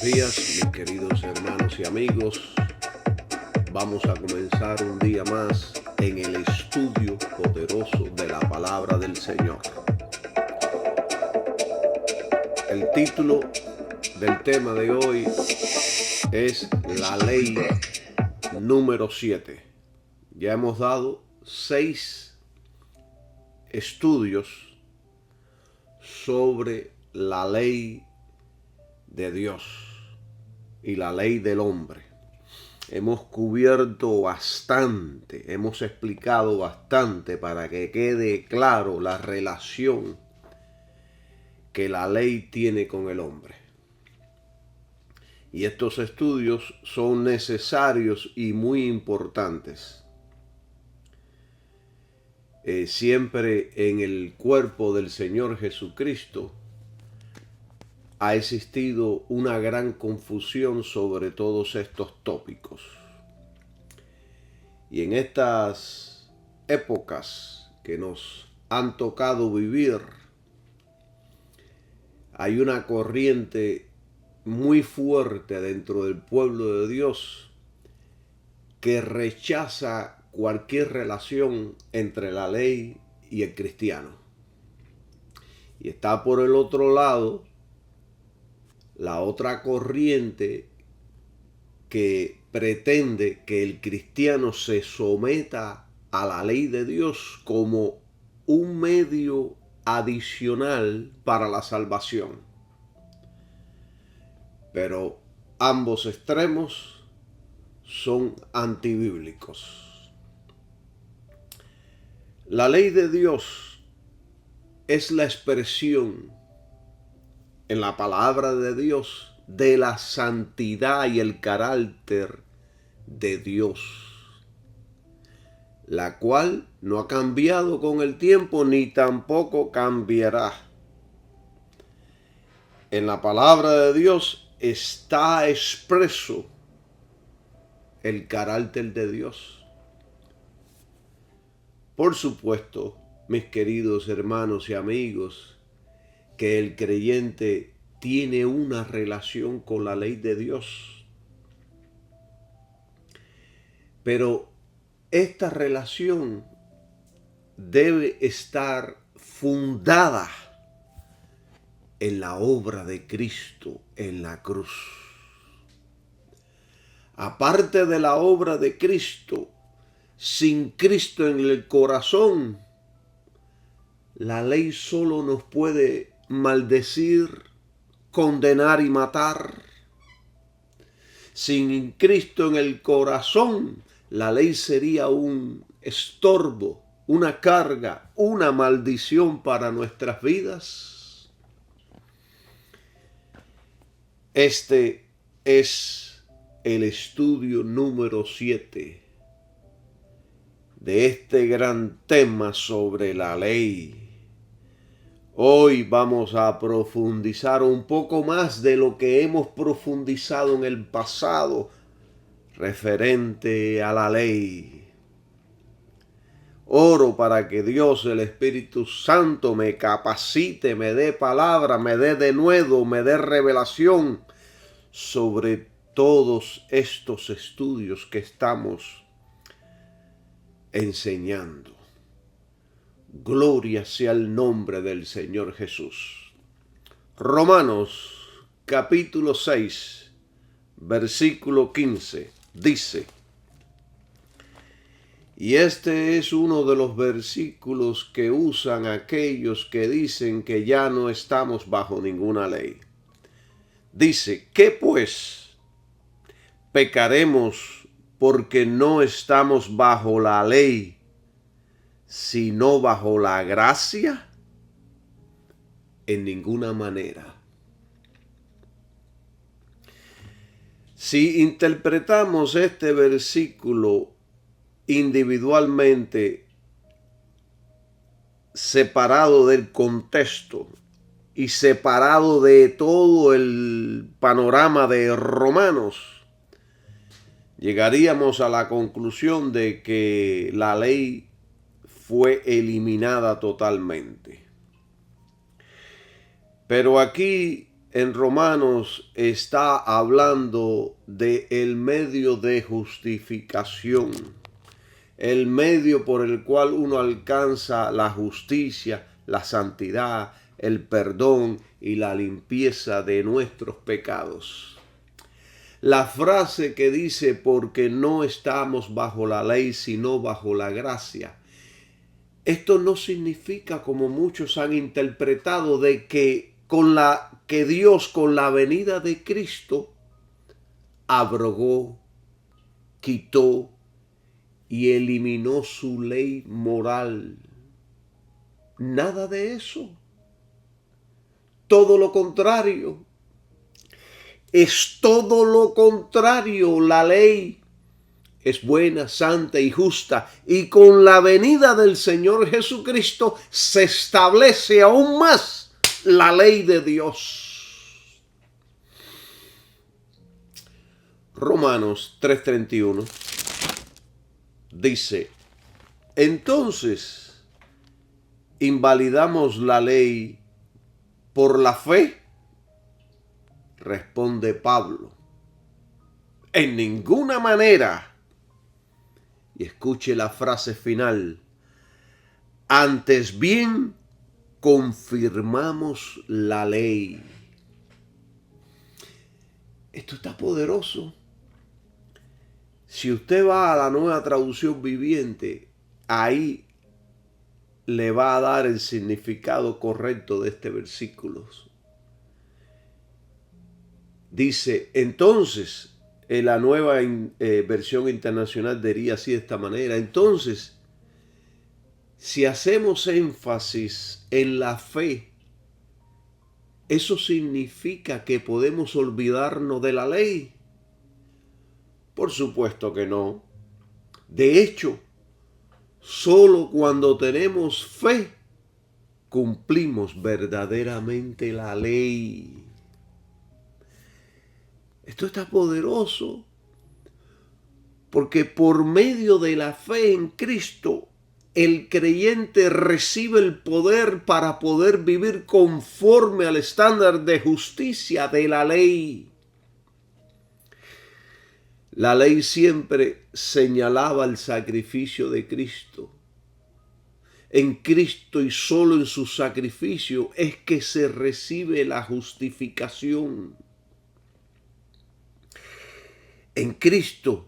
días, mis queridos hermanos y amigos. Vamos a comenzar un día más en el estudio poderoso de la palabra del Señor. El título del tema de hoy es la ley número 7. Ya hemos dado 6 estudios sobre la ley de Dios y la ley del hombre. Hemos cubierto bastante, hemos explicado bastante para que quede claro la relación que la ley tiene con el hombre. Y estos estudios son necesarios y muy importantes. Siempre en el cuerpo del Señor Jesucristo ha existido una gran confusión sobre todos estos tópicos. Y en estas épocas que nos han tocado vivir, hay una corriente muy fuerte dentro del pueblo de Dios que rechaza cualquier relación entre la ley y el cristiano. Y está por el otro lado la otra corriente que pretende que el cristiano se someta a la ley de Dios como un medio adicional para la salvación. Pero ambos extremos son antibíblicos. La ley de Dios es la expresión en la palabra de Dios de la santidad y el carácter de Dios, la cual no ha cambiado con el tiempo ni tampoco cambiará. En la palabra de Dios está expreso el carácter de Dios. Por supuesto, mis queridos hermanos y amigos, que el creyente tiene una relación con la ley de Dios. Pero esta relación debe estar fundada en la obra de Cristo en la cruz. Aparte de la obra de Cristo, sin Cristo en el corazón, la ley solo nos puede maldecir, condenar y matar. Sin Cristo en el corazón, la ley sería un estorbo, una carga, una maldición para nuestras vidas. Este es el estudio número 7 de este gran tema sobre la ley. Hoy vamos a profundizar un poco más de lo que hemos profundizado en el pasado referente a la ley. Oro para que Dios, el Espíritu Santo, me capacite, me dé palabra, me dé denuedo, me dé revelación sobre todos estos estudios que estamos enseñando. Gloria sea el nombre del Señor Jesús. Romanos capítulo 6, versículo 15, dice, y este es uno de los versículos que usan aquellos que dicen que ya no estamos bajo ninguna ley. Dice, ¿qué pues? ¿Pecaremos porque no estamos bajo la ley, sino bajo la gracia? En ninguna manera. Si interpretamos este versículo individualmente, separado del contexto y separado de todo el panorama de Romanos, llegaríamos a la conclusión de que la ley fue eliminada totalmente. Pero aquí en Romanos está hablando de el medio de justificación, el medio por el cual uno alcanza la justicia, la santidad, el perdón y la limpieza de nuestros pecados. La frase que dice porque no estamos bajo la ley sino bajo la gracia. Esto no significa, como muchos han interpretado, de que Dios con la venida de Cristo abrogó, quitó y eliminó su ley moral. Nada de eso. Todo lo contrario. Es todo lo contrario. La ley es buena, santa y justa. Y con la venida del Señor Jesucristo se establece aún más la ley de Dios. Romanos 3:31 dice, entonces, ¿invalidamos la ley por la fe? Responde Pablo, en ninguna manera. Y escuche la frase final, antes bien confirmamos la ley. Esto está poderoso. Si usted va a la Nueva Traducción Viviente, ahí le va a dar el significado correcto de este versículo. Dice, entonces, en la nueva versión internacional diría así de esta manera, entonces, si hacemos énfasis en la fe, ¿eso significa que podemos olvidarnos de la ley? Por supuesto que no. De hecho, solo cuando tenemos fe, cumplimos verdaderamente la ley. Esto está poderoso, porque por medio de la fe en Cristo, el creyente recibe el poder para poder vivir conforme al estándar de justicia de la ley. La ley siempre señalaba el sacrificio de Cristo. En Cristo y solo en su sacrificio es que se recibe la justificación. En Cristo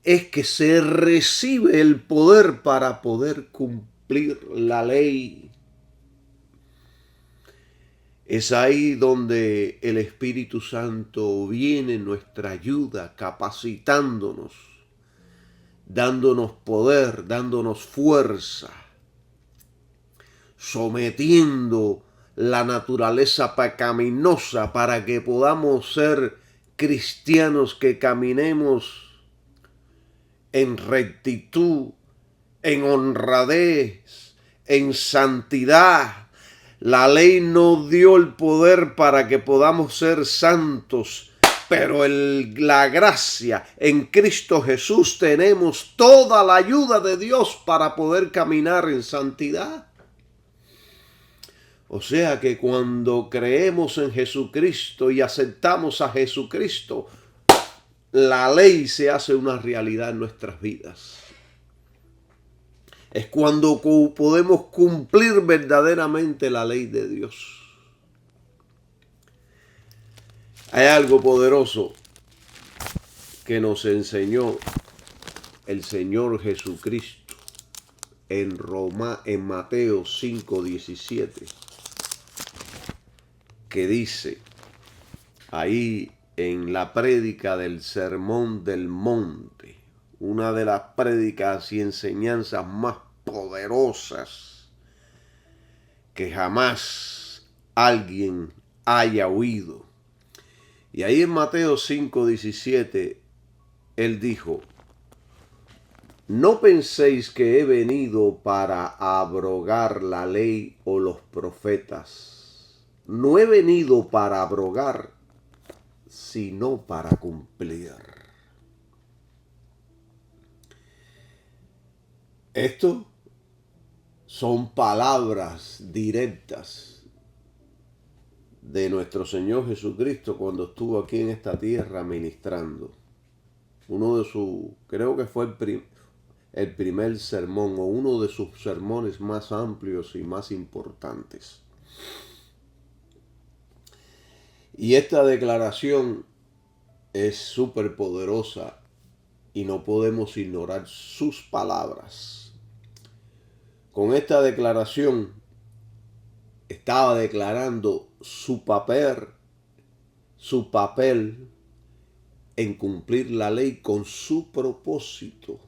es que se recibe el poder para poder cumplir la ley. Es ahí donde el Espíritu Santo viene en nuestra ayuda, capacitándonos, dándonos poder, dándonos fuerza, sometiendo la naturaleza pecaminosa para que podamos ser cristianos que caminemos en rectitud, en honradez, en santidad. La ley nos dio el poder para que podamos ser santos, pero la gracia en Cristo Jesús tenemos toda la ayuda de Dios para poder caminar en santidad. O sea que cuando creemos en Jesucristo y aceptamos a Jesucristo, la ley se hace una realidad en nuestras vidas. Es cuando podemos cumplir verdaderamente la ley de Dios. Hay algo poderoso que nos enseñó el Señor Jesucristo en Mateo 5:17, que dice ahí en la prédica del Sermón del Monte, una de las prédicas y enseñanzas más poderosas que jamás alguien haya oído. Y ahí en Mateo 5:17, él dijo, no penséis que he venido para abrogar la ley o los profetas. No he venido para abrogar, sino para cumplir. Esto son palabras directas de nuestro Señor Jesucristo cuando estuvo aquí en esta tierra ministrando. Uno de sus, creo que fue el primer sermón o uno de sus sermones más amplios y más importantes. Y esta declaración es súper poderosa y no podemos ignorar sus palabras. Con esta declaración estaba declarando su papel en cumplir la ley con su propósito,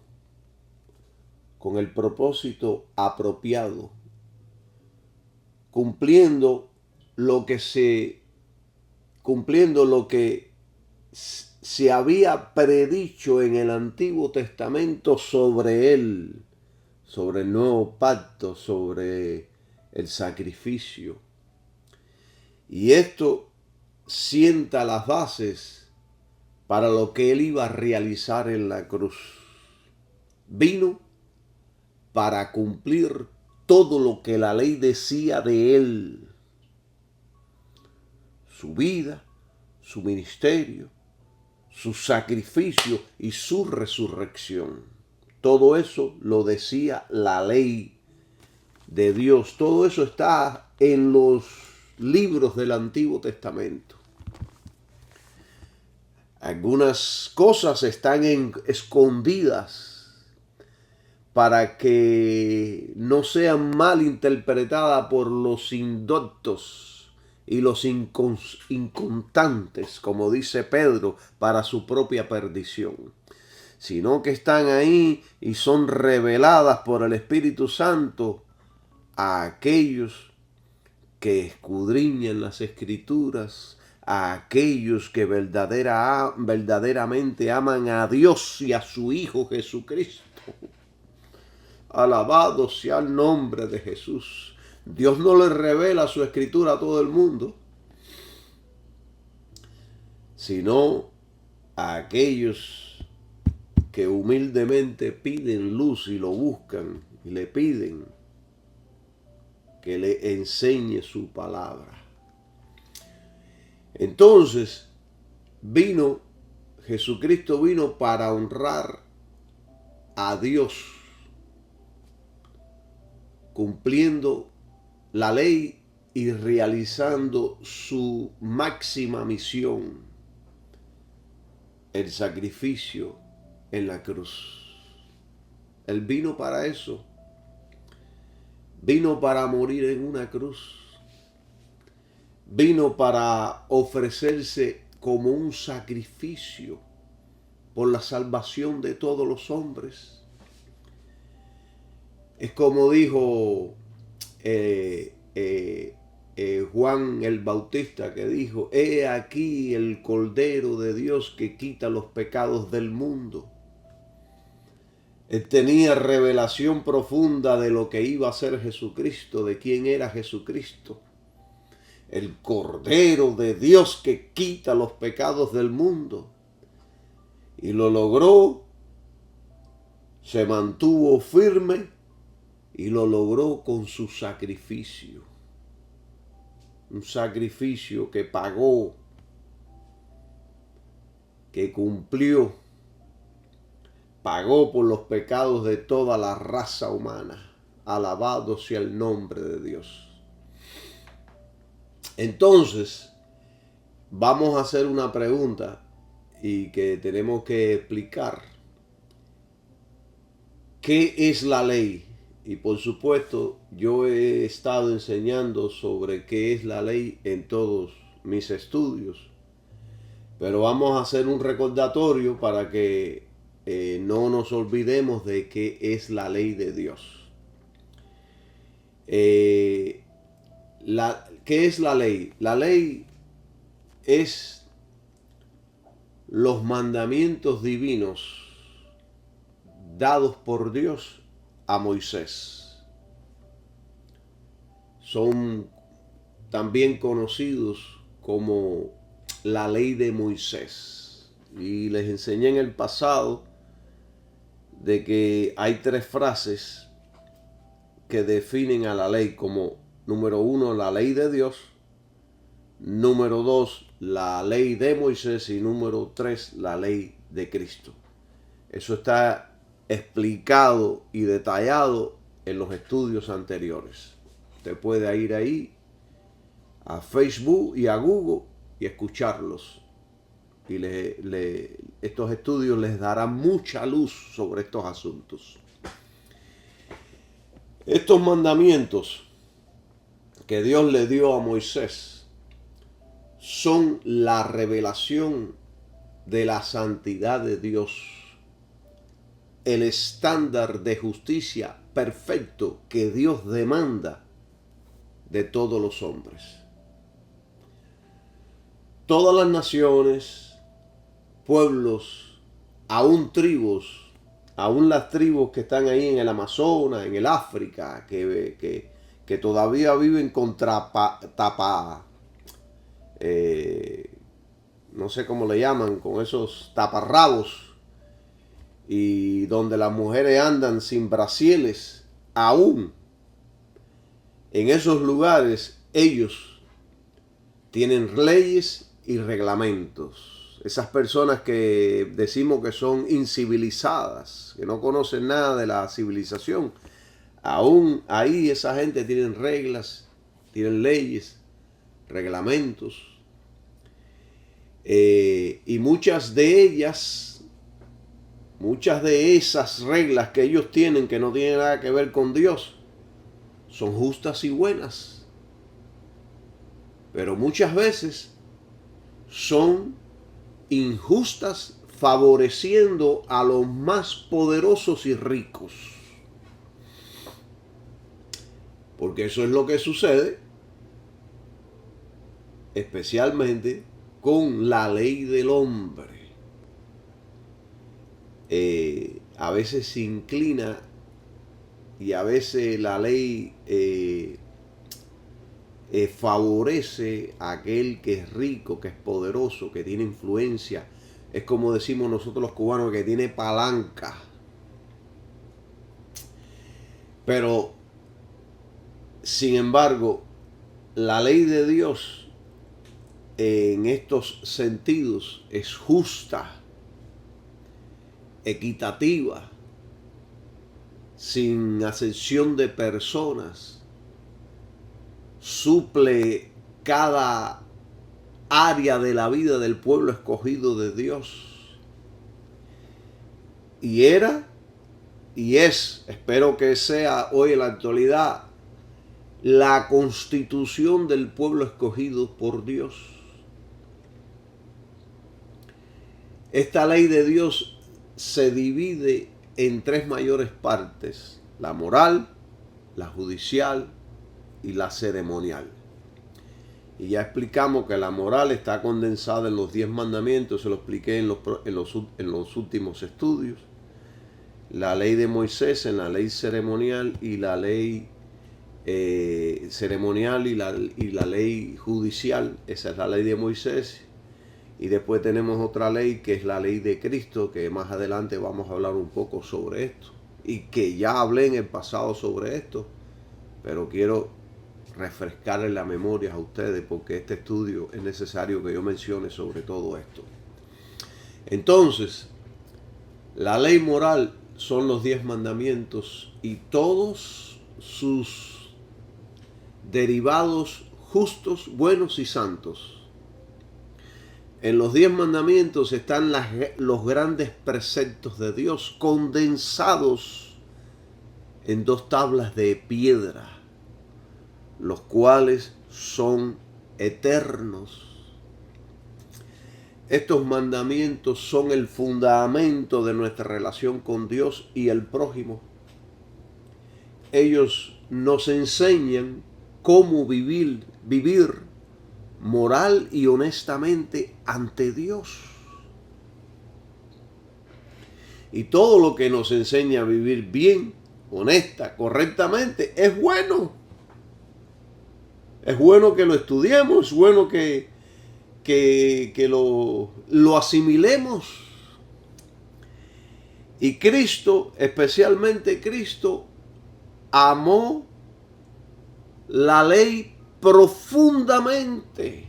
con el propósito apropiado, cumpliendo lo que se había predicho en el Antiguo Testamento sobre él, sobre el nuevo pacto, sobre el sacrificio. Y esto sienta las bases para lo que él iba a realizar en la cruz. Vino para cumplir todo lo que la ley decía de él. Su vida, su ministerio, su sacrificio y su resurrección. Todo eso lo decía la ley de Dios. Todo eso está en los libros del Antiguo Testamento. Algunas cosas están escondidas para que no sean mal interpretadas por los indoctos y los inconstantes, como dice Pedro, para su propia perdición, sino que están ahí y son reveladas por el Espíritu Santo a aquellos que escudriñan las Escrituras, a aquellos que verdaderamente aman a Dios y a su Hijo Jesucristo. Alabado sea el nombre de Jesús. Dios no le revela su Escritura a todo el mundo, sino a aquellos que humildemente piden luz y lo buscan y le piden que le enseñe su palabra. Entonces, Jesucristo vino para honrar a Dios, cumpliendo la ley y realizando su máxima misión, el sacrificio en la cruz. Él vino para eso. Vino para morir en una cruz. Vino para ofrecerse como un sacrificio por la salvación de todos los hombres. Es como dijo Juan el Bautista, que dijo: he aquí el Cordero de Dios que quita los pecados del mundo. Él tenía revelación profunda de lo que iba a ser Jesucristo, de quién era Jesucristo. El Cordero de Dios que quita los pecados del mundo. Y lo logró, se mantuvo firme y lo logró con su sacrificio. Un sacrificio que pagó, que cumplió, pagó por los pecados de toda la raza humana. Alabado sea el nombre de Dios. Entonces, vamos a hacer una pregunta y que tenemos que explicar. ¿Qué es la ley? Y por supuesto, yo he estado enseñando sobre qué es la ley en todos mis estudios. Pero vamos a hacer un recordatorio para que no nos olvidemos de qué es la ley de Dios. ¿Qué es la ley? La ley es los mandamientos divinos dados por Dios a Moisés. Son también conocidos como la ley de Moisés. Y les enseñé en el pasado de que hay 3 frases que definen a la ley como: número 1, la ley de Dios; Número 2, la ley de Moisés. Y número 3, la ley de Cristo. Eso está explicado y detallado en los estudios anteriores. Usted puede ir ahí a Facebook y a Google y escucharlos. Y estos estudios les darán mucha luz sobre estos asuntos. Estos mandamientos que Dios le dio a Moisés son la revelación de la santidad de Dios, el estándar de justicia perfecto que Dios demanda de todos los hombres. Todas las naciones, pueblos, aún tribus, aún las tribus que están ahí en el Amazonas, en el África, que todavía viven con no sé cómo le llaman, con esos taparrabos, y donde las mujeres andan sin brasieles, aún en esos lugares ellos tienen leyes y reglamentos. Esas personas que decimos que son incivilizadas, que no conocen nada de la civilización, aún ahí esa gente tiene reglas, tienen leyes, reglamentos, y muchas de esas reglas que ellos tienen, que no tienen nada que ver con Dios, son justas y buenas, pero muchas veces son injustas, favoreciendo a los más poderosos y ricos. Porque eso es lo que sucede, especialmente con la ley del hombre. A veces se inclina y a veces la ley favorece a aquel que es rico, que es poderoso, que tiene influencia. Es como decimos nosotros los cubanos, que tiene palanca. Pero, sin embargo, la ley de Dios en estos sentidos es justa, equitativa, sin acepción de personas, suple cada área de la vida del pueblo escogido de Dios. Y era y es, espero que sea hoy en la actualidad, la constitución del pueblo escogido por Dios. Esta ley de Dios se divide en tres mayores partes: la moral, la judicial y la ceremonial. Y ya explicamos que la moral está condensada en los 10 mandamientos, se lo expliqué en los últimos estudios. La ley de Moisés en la ley ceremonial y la ley ceremonial y la ley judicial. Esa es la ley de Moisés. Y después tenemos otra ley que es la ley de Cristo, que más adelante vamos a hablar un poco sobre esto. Y que ya hablé en el pasado sobre esto, pero quiero refrescarles la memoria a ustedes porque este estudio es necesario que yo mencione sobre todo esto. Entonces, la ley moral son los 10 mandamientos y todos sus derivados justos, buenos y santos. En los 10 mandamientos están los grandes preceptos de Dios condensados en 2 tablas de piedra, los cuales son eternos. Estos mandamientos son el fundamento de nuestra relación con Dios y el prójimo. Ellos nos enseñan cómo vivir moral y honestamente ante Dios. Y todo lo que nos enseña a vivir bien, honesta, correctamente, es bueno. Es bueno que lo estudiemos, es bueno que lo asimilemos. Y Cristo, especialmente Cristo, amó la ley profundamente.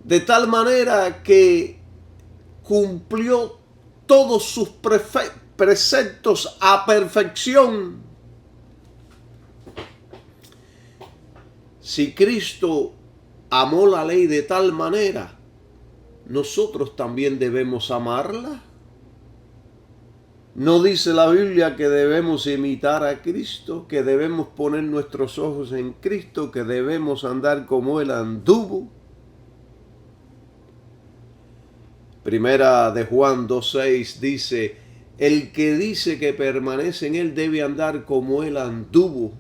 de tal manera que cumplió todos sus preceptos a perfección. Si Cristo amó la ley de tal manera, nosotros también debemos amarla. ¿No dice la Biblia que debemos imitar a Cristo, que debemos poner nuestros ojos en Cristo, que debemos andar como Él anduvo? Primera de Juan 2:6 dice, el que dice que permanece en Él debe andar como Él anduvo.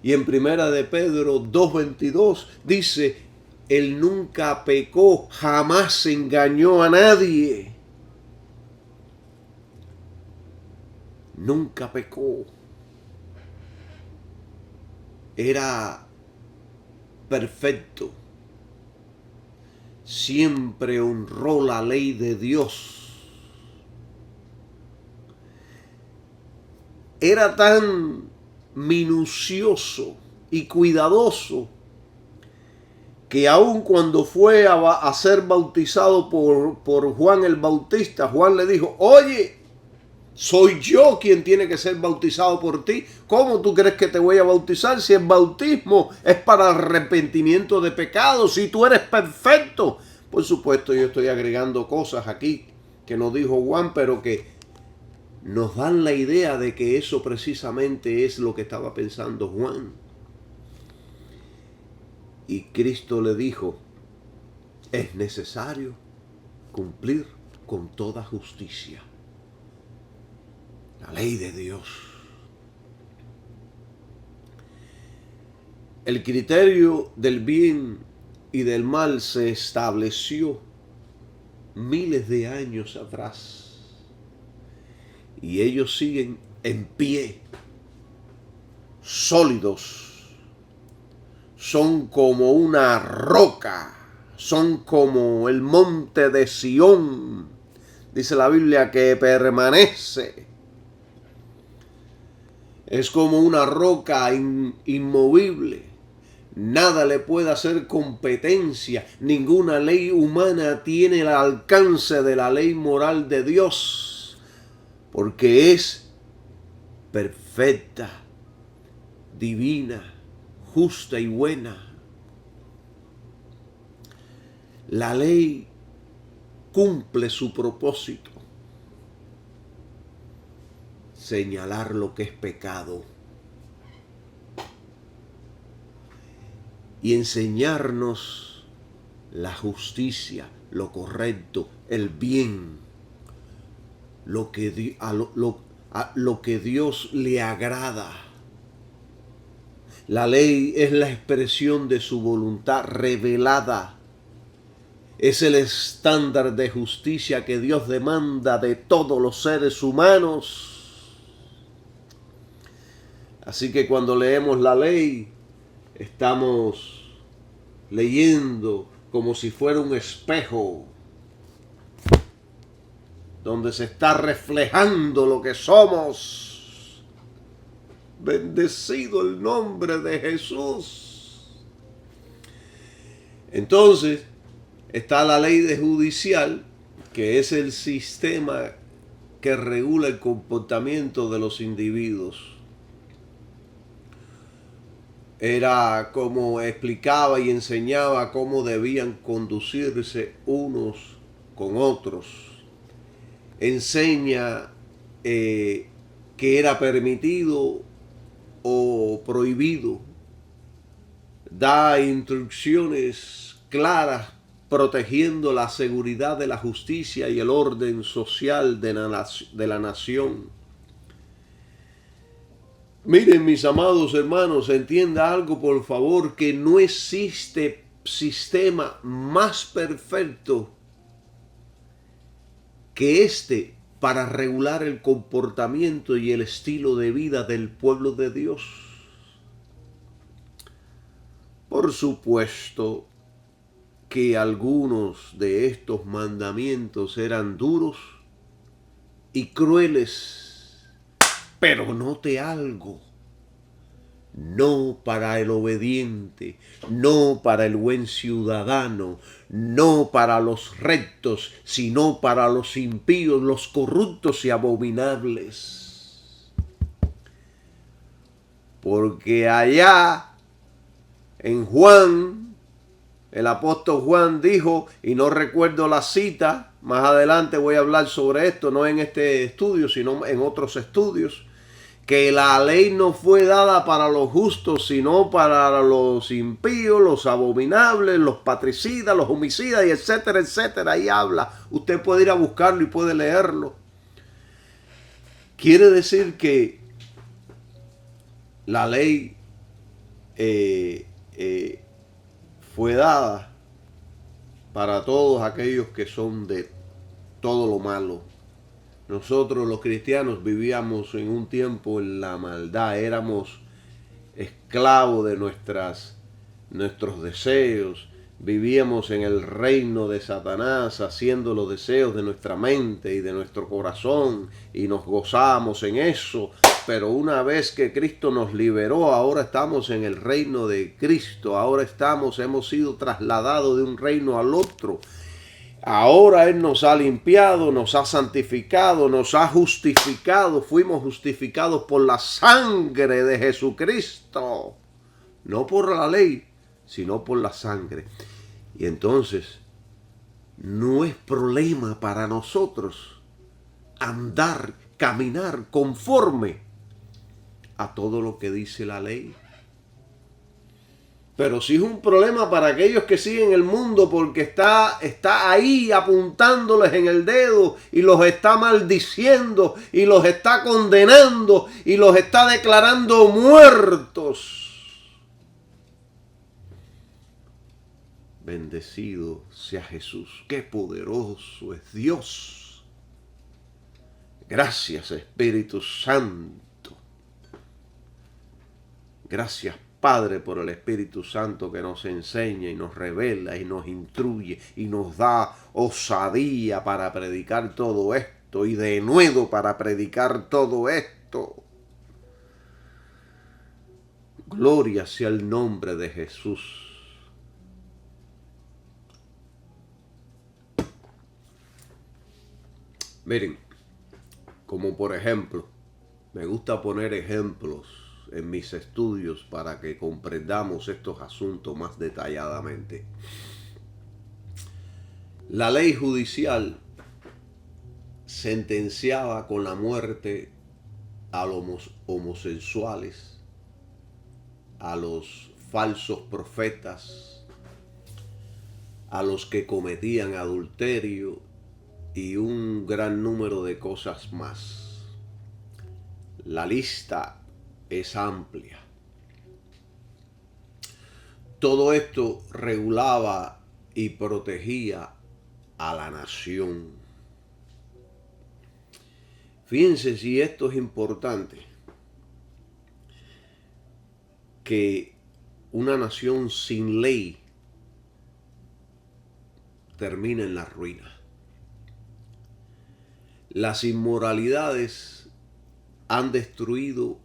Y en Primera de Pedro 2:22 dice, Él nunca pecó, jamás engañó a nadie. Nunca pecó. Era perfecto. Siempre honró la ley de Dios. Era tan minucioso y cuidadoso que aun cuando fue a ser bautizado por Juan el Bautista, Juan le dijo, oye, soy yo quien tiene que ser bautizado por ti. ¿Cómo tú crees que te voy a bautizar si el bautismo es para arrepentimiento de pecados? Si tú eres perfecto. Por supuesto, yo estoy agregando cosas aquí que no dijo Juan, pero que nos dan la idea de que eso precisamente es lo que estaba pensando Juan. Y Cristo le dijo, es necesario cumplir con toda justicia la ley de Dios. El criterio del bien y del mal se estableció miles de años atrás y ellos siguen en pie, sólidos, son como una roca, son como el monte de Sión, dice la Biblia, que permanece. Es como una roca inmovible. Nada le puede hacer competencia. Ninguna ley humana tiene el alcance de la ley moral de Dios. Porque es perfecta, divina, justa y buena. La ley cumple su propósito. Señalar lo que es pecado y enseñarnos la justicia, lo correcto, el bien, lo que Dios le agrada. La ley es la expresión de su voluntad revelada. Es el estándar de justicia que Dios demanda de todos los seres humanos. Así que cuando leemos la ley, estamos leyendo como si fuera un espejo donde se está reflejando lo que somos. Bendecido el nombre de Jesús. Entonces, está la ley judicial, que es el sistema que regula el comportamiento de los individuos. Era como explicaba y enseñaba cómo debían conducirse unos con otros. Enseña que era permitido o prohibido. Da instrucciones claras protegiendo la seguridad de la justicia y el orden social de la nación. Miren, mis amados hermanos, entienda algo por favor, que no existe sistema más perfecto que este para regular el comportamiento y el estilo de vida del pueblo de Dios. Por supuesto que algunos de estos mandamientos eran duros y crueles. Pero note algo, no para el obediente, no para el buen ciudadano, no para los rectos, sino para los impíos, los corruptos y abominables. Porque allá en Juan, el apóstol Juan dijo, y no recuerdo la cita, más adelante voy a hablar sobre esto, no en este estudio, sino en otros estudios, que la ley no fue dada para los justos, sino para los impíos, los abominables, los patricidas, los homicidas, y etcétera, etcétera. Ahí habla. Usted puede ir a buscarlo y puede leerlo. Quiere decir que la ley fue dada para todos aquellos que son de todo lo malo. Nosotros los cristianos vivíamos en un tiempo en la maldad, éramos esclavos de nuestros deseos, vivíamos en el reino de Satanás haciendo los deseos de nuestra mente y de nuestro corazón y nos gozábamos en eso. Pero una vez que Cristo nos liberó, ahora estamos en el reino de Cristo, ahora hemos sido trasladados de un reino al otro. Ahora Él nos ha limpiado, nos ha santificado, nos ha justificado. Fuimos justificados por la sangre de Jesucristo. No por la ley, sino por la sangre. Y entonces, no es problema para nosotros andar, caminar conforme a todo lo que dice la ley. Pero sí es un problema para aquellos que siguen el mundo, porque está ahí apuntándoles en el dedo y los está maldiciendo y los está condenando y los está declarando muertos. Bendecido sea Jesús. Qué poderoso es Dios. Gracias, Espíritu Santo. Gracias, Padre, por el Espíritu Santo que nos enseña y nos revela y nos instruye y nos da osadía para predicar todo esto y denuedo para predicar todo esto. Gloria sea el nombre de Jesús. Miren, como por ejemplo, me gusta poner ejemplos en mis estudios para que comprendamos estos asuntos más detalladamente. La ley judicial sentenciaba con la muerte a los homosexuales, a los falsos profetas, a los que cometían adulterio y un gran número de cosas más. La lista es amplia. Todo esto regulaba y protegía a la nación. Fíjense si esto es importante, que una nación sin ley termina en la ruina. Las inmoralidades han destruido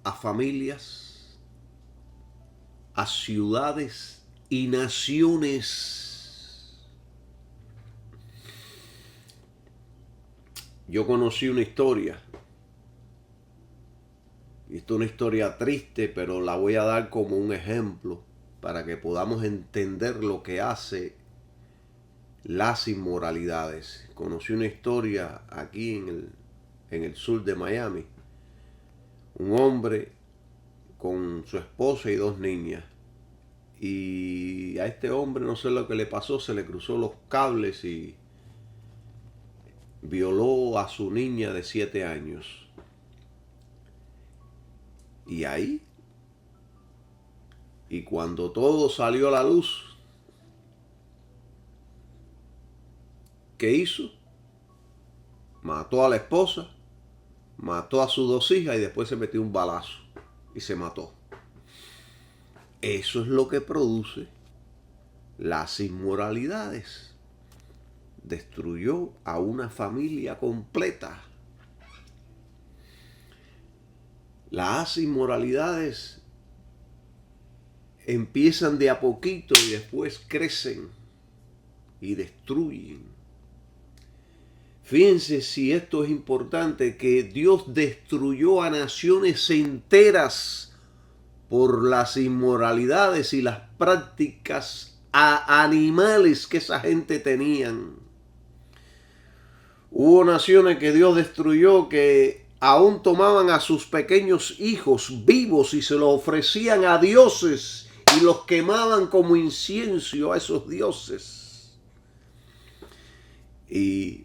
a familias, a ciudades y naciones. Yo conocí una historia, y esto es una historia triste, pero la voy a dar como un ejemplo para que podamos entender lo que hace las inmoralidades. Conocí una historia aquí en el sur de Miami. Un hombre con su esposa y 2 niñas. Y a este hombre no sé lo que le pasó, se le cruzó los cables y violó a su niña de 7 años. Y ahí, y cuando todo salió a la luz, ¿qué hizo? Mató a la esposa, mató a sus 2 hijas y después se metió un balazo y se mató. Eso es lo que produce las inmoralidades. Destruyó a una familia completa. Las inmoralidades empiezan de a poquito y después crecen y destruyen. Fíjense si esto es importante, que Dios destruyó a naciones enteras por las inmoralidades y las prácticas animales que esa gente tenían. Hubo naciones que Dios destruyó que aún tomaban a sus pequeños hijos vivos y se los ofrecían a dioses y los quemaban como incienso a esos dioses. Y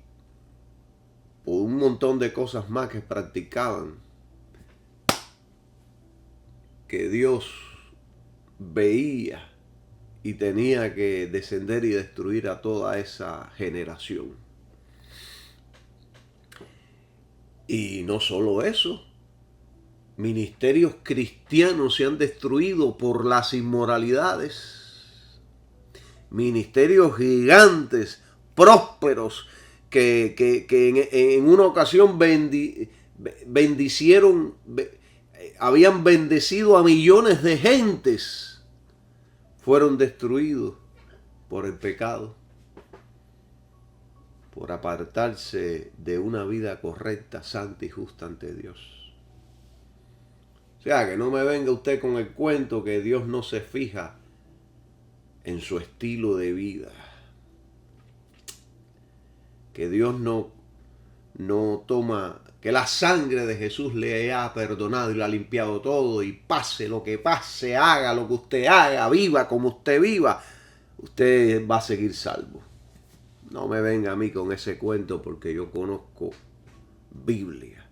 por un montón de cosas más que practicaban, que Dios veía y tenía que descender y destruir a toda esa generación. Y no solo eso, ministerios cristianos se han destruido por las inmoralidades. Ministerios gigantes, prósperos, que en una ocasión habían bendecido a millones de gentes, fueron destruidos por el pecado, por apartarse de una vida correcta, santa y justa ante Dios. O sea, que no me venga usted con el cuento que Dios no se fija en su estilo de vida, que Dios no toma, que la sangre de Jesús le ha perdonado y le ha limpiado todo, y pase lo que pase, haga lo que usted haga, viva como usted viva, usted va a seguir salvo. No me venga a mí con ese cuento, porque yo conozco Biblia.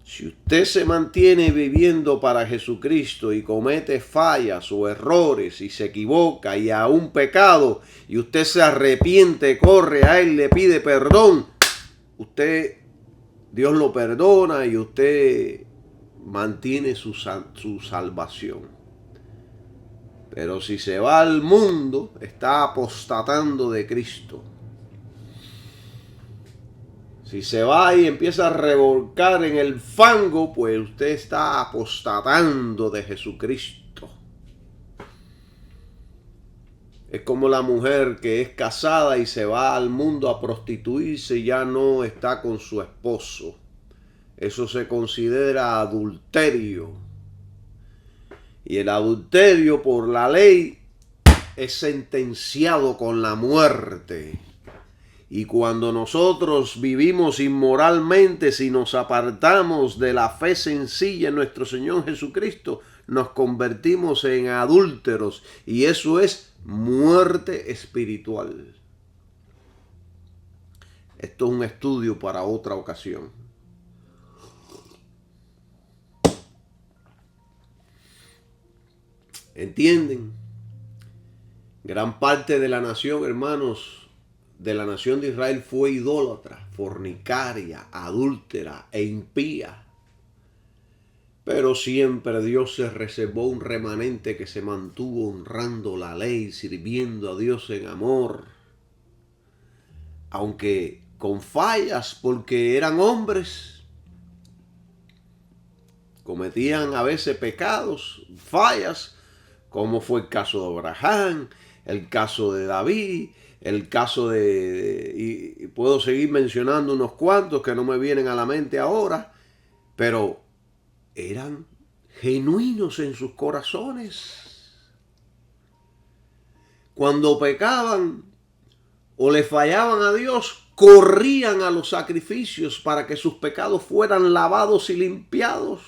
Si usted se mantiene viviendo para Jesucristo y comete fallas o errores y se equivoca y aún pecado, y usted se arrepiente, corre a Él, le pide perdón, Dios lo perdona y usted mantiene su salvación. Pero si se va al mundo, está apostatando de Cristo. Si se va y empieza a revolcar en el fango, pues usted está apostatando de Jesucristo. Es como la mujer que es casada y se va al mundo a prostituirse y ya no está con su esposo. Eso se considera adulterio. Y el adulterio por la ley es sentenciado con la muerte. Y cuando nosotros vivimos inmoralmente, si nos apartamos de la fe sencilla en nuestro Señor Jesucristo, nos convertimos en adúlteros. Y eso es muerte espiritual. Esto es un estudio para otra ocasión. ¿Entienden? Gran parte de la nación, hermanos, de la nación de Israel fue idólatra, fornicaria, adúltera e impía. Pero siempre Dios se reservó un remanente que se mantuvo honrando la ley, sirviendo a Dios en amor. Aunque con fallas, porque eran hombres, cometían a veces pecados, fallas, como fue el caso de Abraham, el caso de David, el caso y puedo seguir mencionando unos cuantos que no me vienen a la mente ahora, pero eran genuinos en sus corazones. Cuando pecaban o le fallaban a Dios, corrían a los sacrificios para que sus pecados fueran lavados y limpiados.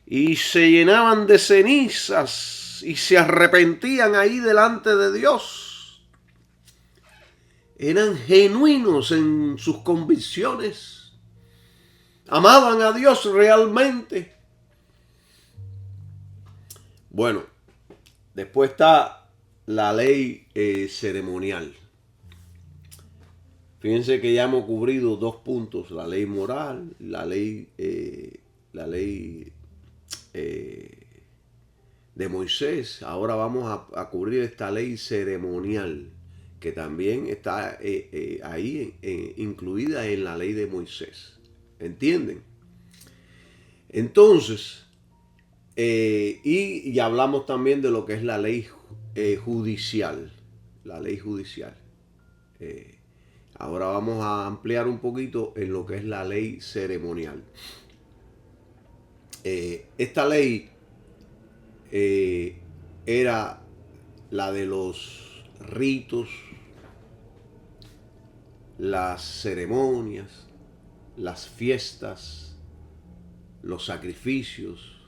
Y se llenaban de cenizas y se arrepentían ahí delante de Dios. Eran genuinos en sus convicciones. Amaban a Dios realmente. Bueno, después está la ley ceremonial. Fíjense que ya hemos cubrido 2 puntos: la ley moral, la ley de Moisés. Ahora vamos a cubrir esta ley ceremonial, que también está ahí incluida en la ley de Moisés. ¿Entienden? Entonces, Y hablamos también de lo que es la ley judicial. La ley judicial. Ahora vamos a ampliar un poquito en lo que es la ley ceremonial. Esta ley era la de los ritos, las ceremonias, las fiestas, los sacrificios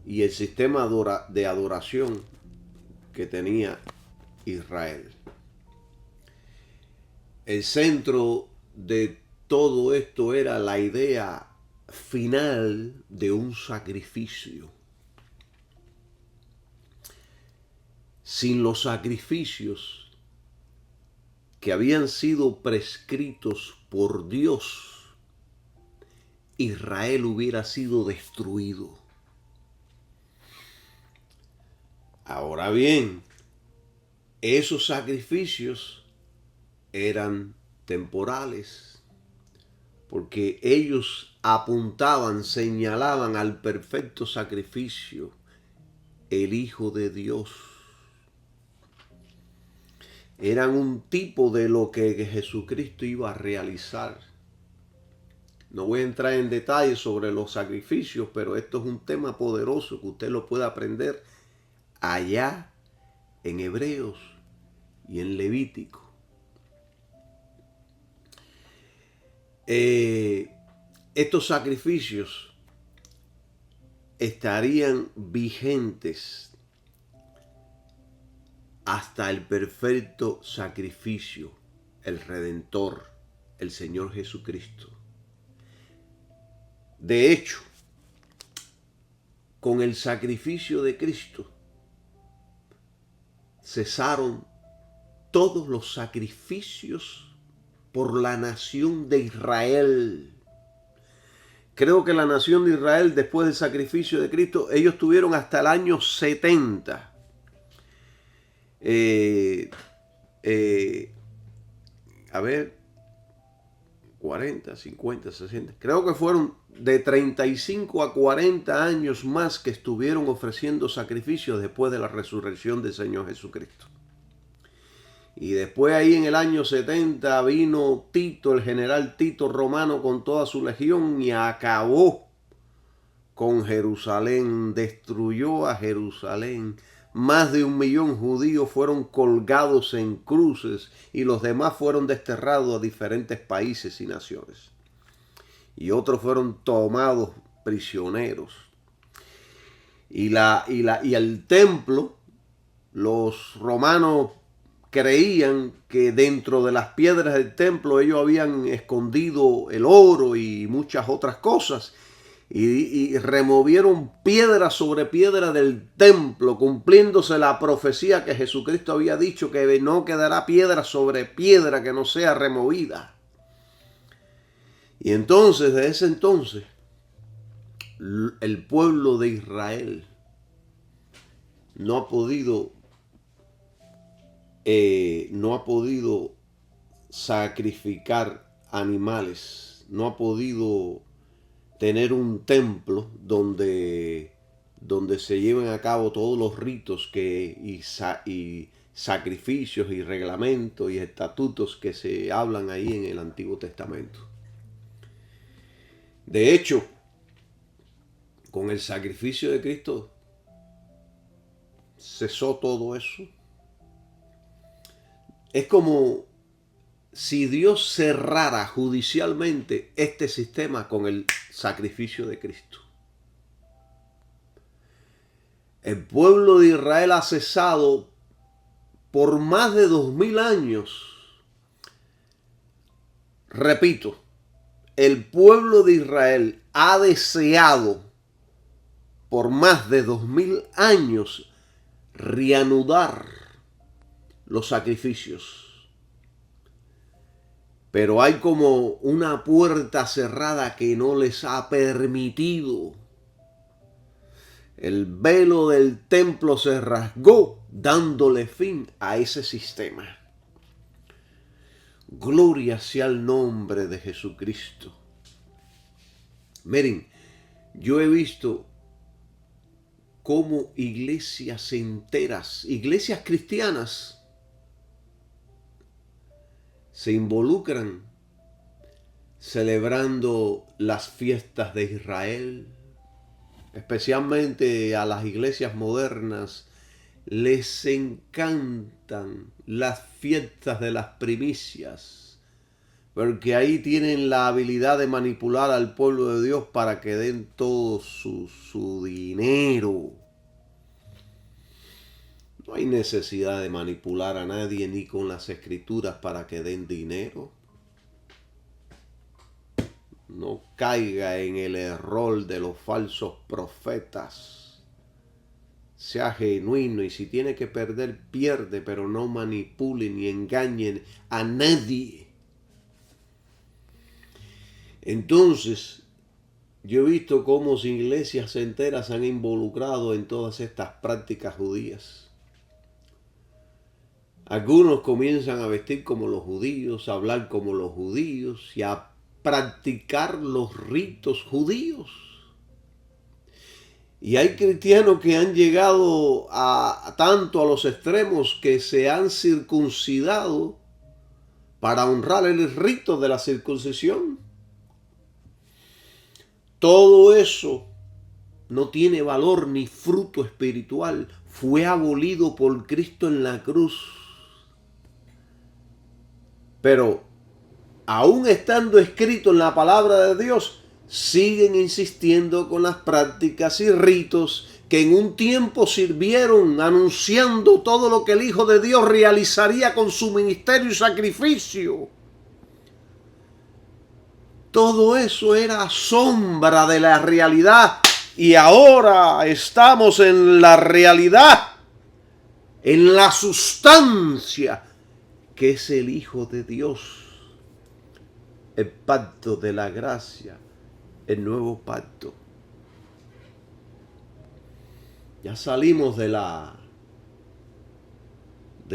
y el sistema de adoración que tenía Israel. El centro de todo esto era la idea final de un sacrificio. Sin los sacrificios que habían sido prescritos por Dios, Israel hubiera sido destruido. Ahora bien, esos sacrificios eran temporales, porque ellos apuntaban, señalaban al perfecto sacrificio, el Hijo de Dios. Eran un tipo de lo que Jesucristo iba a realizar. No voy a entrar en detalles sobre los sacrificios, pero esto es un tema poderoso que usted lo puede aprender allá en Hebreos y en Levítico. Estos sacrificios estarían vigentes hasta el perfecto sacrificio, el Redentor, el Señor Jesucristo. De hecho, con el sacrificio de Cristo cesaron todos los sacrificios por la nación de Israel. Creo que la nación de Israel, después del sacrificio de Cristo, ellos tuvieron hasta el año 70. A ver, 40, 50, 60. Creo que fueron de 35 a 40 años más que estuvieron ofreciendo sacrificios después de la resurrección del Señor Jesucristo. Y después ahí en el año 70 vino Tito, el general Tito romano con toda su legión y acabó con Jerusalén, destruyó a Jerusalén. Más de 1 millón judíos fueron colgados en cruces y los demás fueron desterrados a diferentes países y naciones. Y otros fueron tomados prisioneros. Y el templo, los romanos creían que dentro de las piedras del templo ellos habían escondido el oro y muchas otras cosas. Y removieron piedra sobre piedra del templo, cumpliéndose la profecía que Jesucristo había dicho, que no quedará piedra sobre piedra que no sea removida. Y entonces, desde ese entonces, el pueblo de Israel no ha podido sacrificar animales, no ha podido tener un templo donde se lleven a cabo todos los ritos y sacrificios y reglamentos y estatutos que se hablan ahí en el Antiguo Testamento. De hecho, con el sacrificio de Cristo cesó todo eso. Es como si Dios cerrara judicialmente este sistema con el sacrificio de Cristo. El pueblo de Israel ha cesado por más de 2000 años. Repito, el pueblo de Israel ha deseado por más de 2000 años reanudar los sacrificios. Pero hay como una puerta cerrada que no les ha permitido. El velo del templo se rasgó dándole fin a ese sistema. Gloria sea el nombre de Jesucristo. Miren, yo he visto cómo iglesias enteras, iglesias cristianas, se involucran celebrando las fiestas de Israel. Especialmente a las iglesias modernas les encantan las fiestas de las primicias, porque ahí tienen la habilidad de manipular al pueblo de Dios para que den todo su dinero. No hay necesidad de manipular a nadie ni con las escrituras para que den dinero. No caiga en el error de los falsos profetas. Sea genuino, y si tiene que perder, pierde, pero no manipulen ni engañen a nadie. Entonces, yo he visto cómo iglesias enteras se han involucrado en todas estas prácticas judías. Algunos comienzan a vestir como los judíos, a hablar como los judíos y a practicar los ritos judíos. Y hay cristianos que han llegado tanto a los extremos que se han circuncidado para honrar el rito de la circuncisión. Todo eso no tiene valor ni fruto espiritual. Fue abolido por Cristo en la cruz. Pero aún estando escrito en la palabra de Dios, siguen insistiendo con las prácticas y ritos que en un tiempo sirvieron anunciando todo lo que el Hijo de Dios realizaría con su ministerio y sacrificio. Todo eso era sombra de la realidad y ahora estamos en la realidad, en la sustancia que es el Hijo de Dios, el pacto de la gracia, el nuevo pacto. Ya salimos de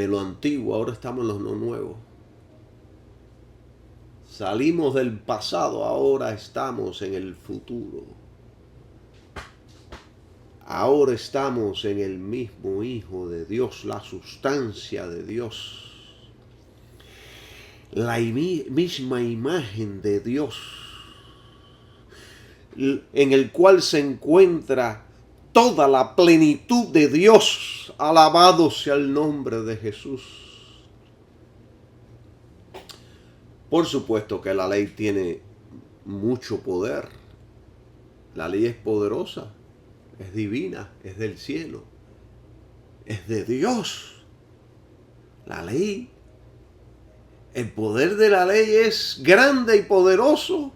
lo antiguo, ahora estamos en lo nuevo. Salimos del pasado, ahora estamos en el futuro. Ahora estamos en el mismo Hijo de Dios, la sustancia de Dios. La misma imagen de Dios, en el cual se encuentra toda la plenitud de Dios. Alabado sea el nombre de Jesús. Por supuesto que la ley tiene mucho poder. La ley es poderosa, es divina, es del cielo, es de Dios. La ley, el poder de la ley es grande y poderoso.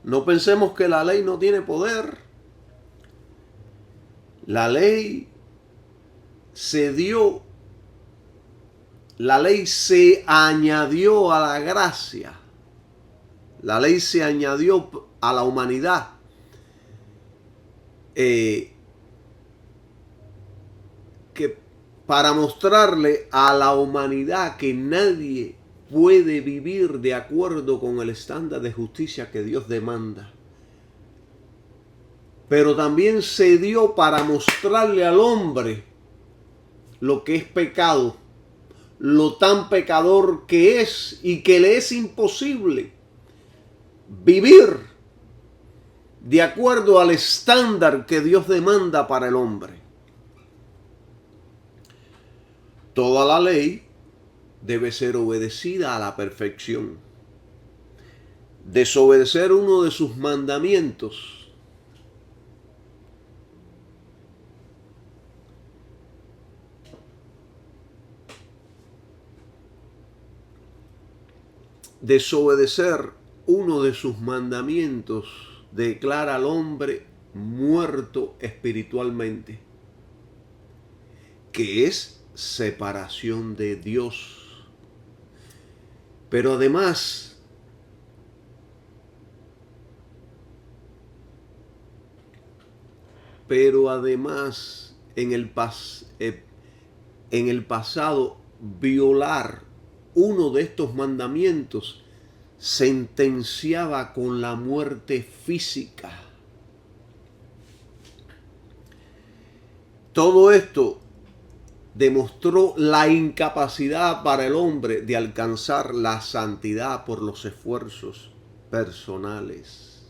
No pensemos que la ley no tiene poder. La ley se dio, la ley se añadió a la gracia. La ley se añadió a la humanidad. Que para mostrarle a la humanidad que nadie puede vivir de acuerdo con el estándar de justicia que Dios demanda. Pero también se dio para mostrarle al hombre lo que es pecado, lo tan pecador que es y que le es imposible vivir de acuerdo al estándar que Dios demanda para el hombre. Toda la ley debe ser obedecida a la perfección. Desobedecer uno de sus mandamientos declara al hombre muerto espiritualmente, que es separación de Dios. Pero además, en el pasado, violar uno de estos mandamientos sentenciaba con la muerte física. Todo esto demostró la incapacidad para el hombre de alcanzar la santidad por los esfuerzos personales.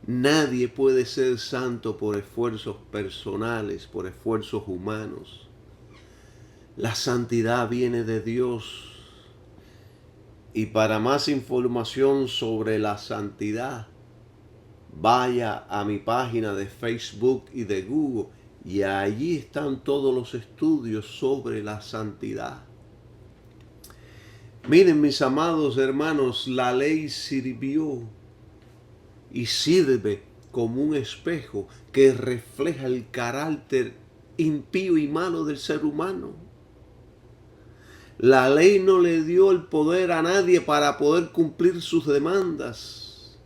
Nadie puede ser santo por esfuerzos personales, por esfuerzos humanos. La santidad viene de Dios. Y para más información sobre la santidad, vaya a mi página de Facebook y de Google, y allí están todos los estudios sobre la santidad. Miren, mis amados hermanos, la ley sirvió y sirve como un espejo que refleja el carácter impío y malo del ser humano. La ley no le dio el poder a nadie para poder cumplir sus demandas.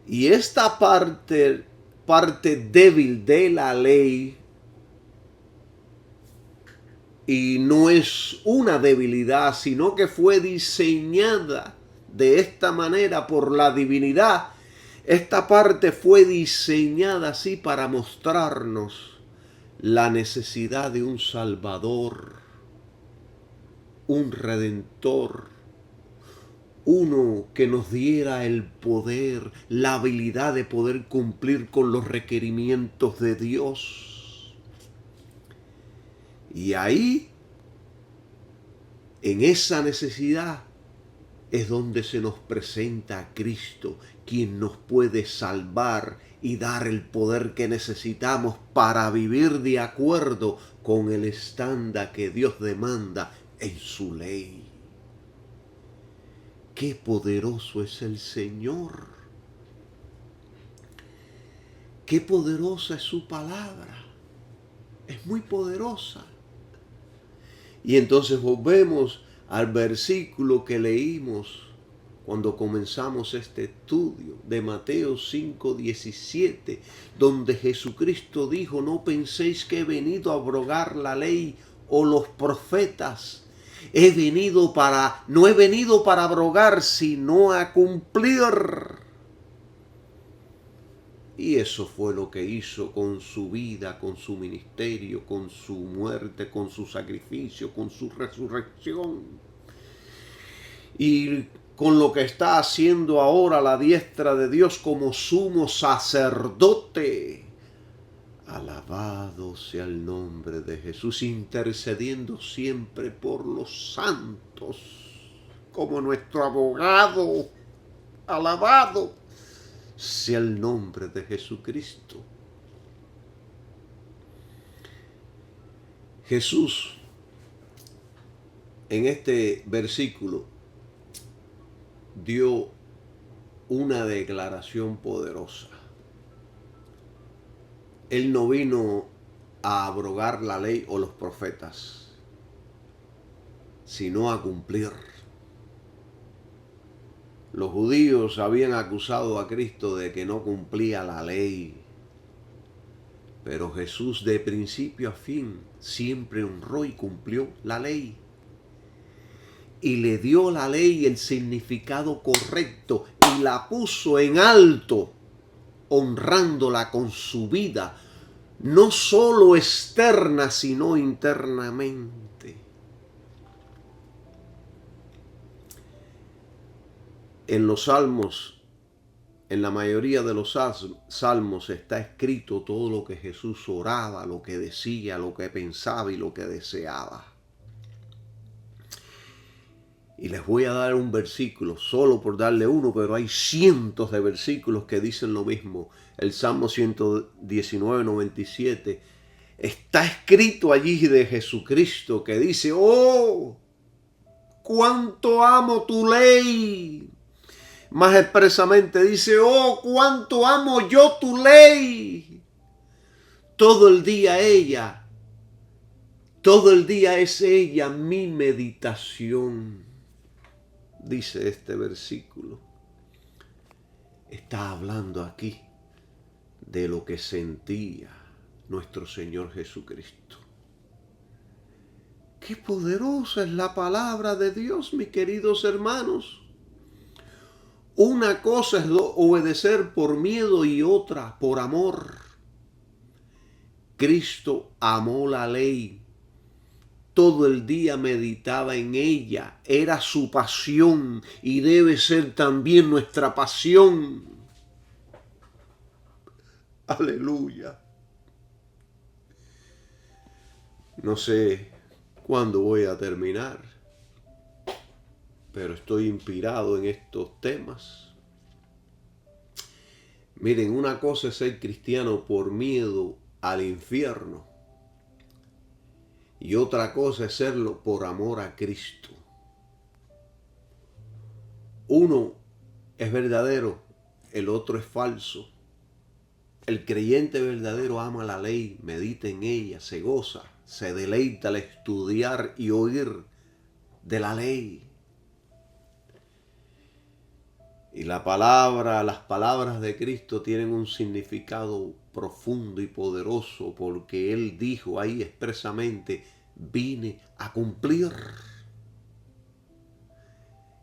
Y esta parte débil de la ley, y no es una debilidad, sino que fue diseñada de esta manera por la divinidad. Esta parte fue diseñada así para mostrarnos la necesidad de un Salvador, un Redentor, uno que nos diera el poder, la habilidad de poder cumplir con los requerimientos de Dios. Y ahí, en esa necesidad, es donde se nos presenta a Cristo, quien nos puede salvar y dar el poder que necesitamos para vivir de acuerdo con el estándar que Dios demanda en su ley. ¡Qué poderoso es el Señor! ¡Qué poderosa es su palabra! Es muy poderosa. Y entonces volvemos al versículo que leímos cuando comenzamos este estudio de Mateo 5:17, donde Jesucristo dijo: no penséis que he venido a abrogar la ley o los profetas. No he venido para abrogar, sino a cumplir. Y eso fue lo que hizo con su vida, con su ministerio, con su muerte, con su sacrificio, con su resurrección. Y con lo que está haciendo ahora a la diestra de Dios como sumo sacerdote. Alabado sea el nombre de Jesús, intercediendo siempre por los santos, como nuestro abogado. Alabado sea el nombre de Jesucristo. Jesús, en este versículo, dio una declaración poderosa. Él no vino a abrogar la ley o los profetas, sino a cumplir. Los judíos habían acusado a Cristo de que no cumplía la ley, pero Jesús de principio a fin siempre honró y cumplió la ley. Y le dio la ley el significado correcto y la puso en alto, honrándola con su vida, no solo externa, sino internamente. En los salmos, en la mayoría de los salmos está escrito todo lo que Jesús oraba, lo que decía, lo que pensaba y lo que deseaba. Y les voy a dar un versículo, solo por darle uno, pero hay cientos de versículos que dicen lo mismo. El Salmo 119:97 está escrito allí de Jesucristo, que dice: ¡oh, cuánto amo tu ley! Más expresamente dice: ¡oh, cuánto amo yo tu ley! Todo el día es ella mi meditación. Dice este versículo. Está hablando aquí de lo que sentía nuestro Señor Jesucristo. Qué poderosa es la palabra de Dios, mis queridos hermanos. Una cosa es obedecer por miedo y otra por amor. Cristo amó la ley. Todo el día meditaba en ella. Era su pasión y debe ser también nuestra pasión. Aleluya. No sé cuándo voy a terminar, pero estoy inspirado en estos temas. Miren, una cosa es ser cristiano por miedo al infierno y otra cosa es serlo por amor a Cristo. Uno es verdadero, el otro es falso. El creyente verdadero ama la ley, medita en ella, se goza, se deleita al estudiar y oír de la ley. Y las palabras de Cristo tienen un significado profundo y poderoso porque Él dijo ahí expresamente, vine a cumplir.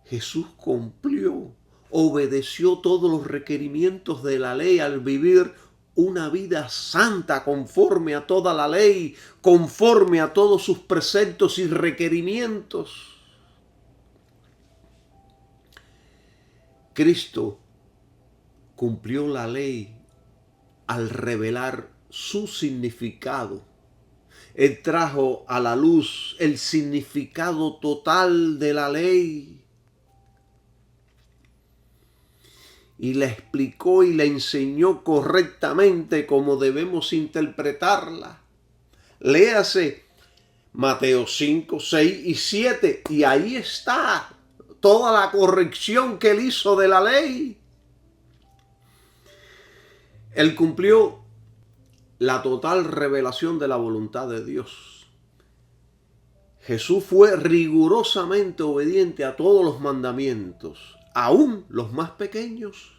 Jesús cumplió, obedeció todos los requerimientos de la ley al vivir una vida santa conforme a toda la ley, conforme a todos sus preceptos y requerimientos. Cristo cumplió la ley al revelar su significado. Él trajo a la luz el significado total de la ley. Y la explicó y la enseñó correctamente cómo debemos interpretarla. Léase Mateo 5, 6 y 7 y ahí está toda la corrección que él hizo de la ley. Él cumplió la total revelación de la voluntad de Dios. Jesús fue rigurosamente obediente a todos los mandamientos, aún los más pequeños.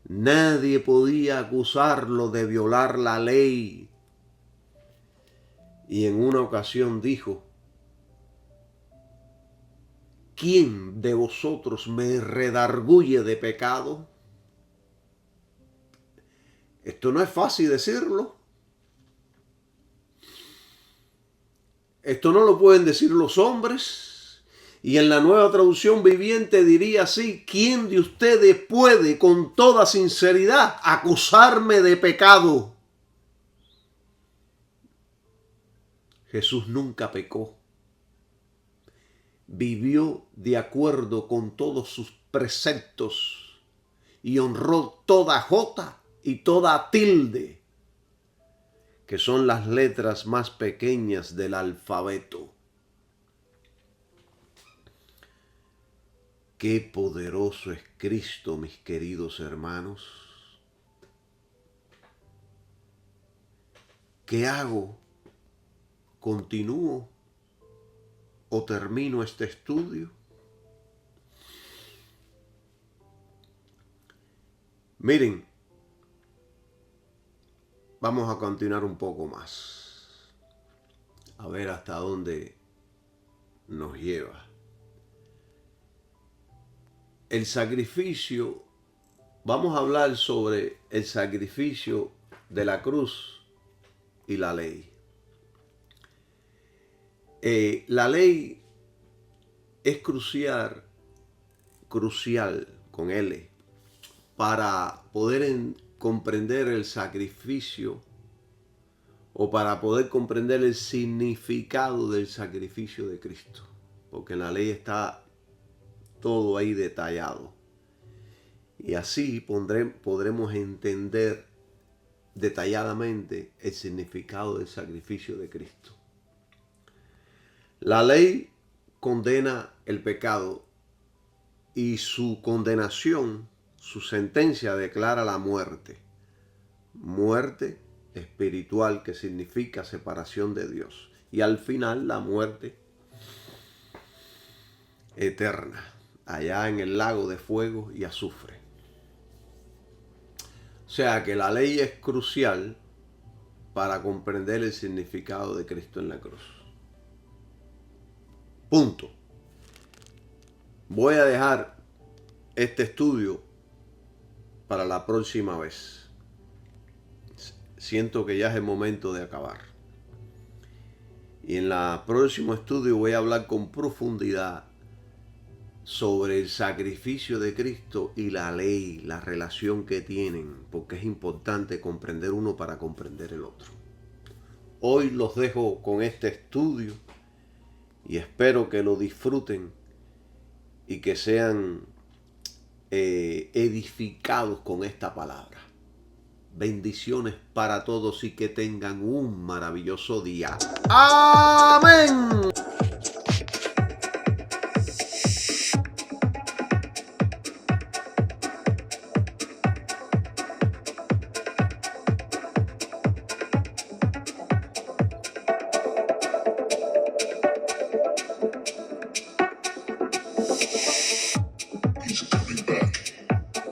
Nadie podía acusarlo de violar la ley. Y en una ocasión dijo, ¿quién de vosotros me redarguye de pecado? Esto no es fácil decirlo. Esto no lo pueden decir los hombres. Y en la Nueva Traducción Viviente diría así, ¿quién de ustedes puede con toda sinceridad acusarme de pecado? Jesús nunca pecó. Vivió de acuerdo con todos sus preceptos y honró toda jota y toda tilde, que son las letras más pequeñas del alfabeto. Qué poderoso es Cristo, mis queridos hermanos. ¿Qué hago? ¿Continúo o termino este estudio? Miren, vamos a continuar un poco más, a ver hasta dónde nos lleva. El sacrificio, vamos a hablar sobre el sacrificio de la cruz y la ley. La ley es crucial con L, para poder comprender el sacrificio o para poder comprender el significado del sacrificio de Cristo. Porque en la ley está todo ahí detallado. Y así podremos entender detalladamente el significado del sacrificio de Cristo. La ley condena el pecado y su condenación, su sentencia declara la muerte. Muerte espiritual que significa separación de Dios. Y al final la muerte eterna, allá en el lago de fuego y azufre. O sea que la ley es crucial para comprender el significado de Cristo en la cruz. Punto. Voy a dejar este estudio para la próxima vez. siento que ya es el momento de acabar. Y en el próximo estudio voy a hablar con profundidad sobre el sacrificio de Cristo y la ley, la relación que tienen, porque es importante comprender uno para comprender el otro. Hoy los dejo con este estudio y espero que lo disfruten y que sean edificados con esta palabra. Bendiciones para todos y que tengan un maravilloso día. ¡Amén!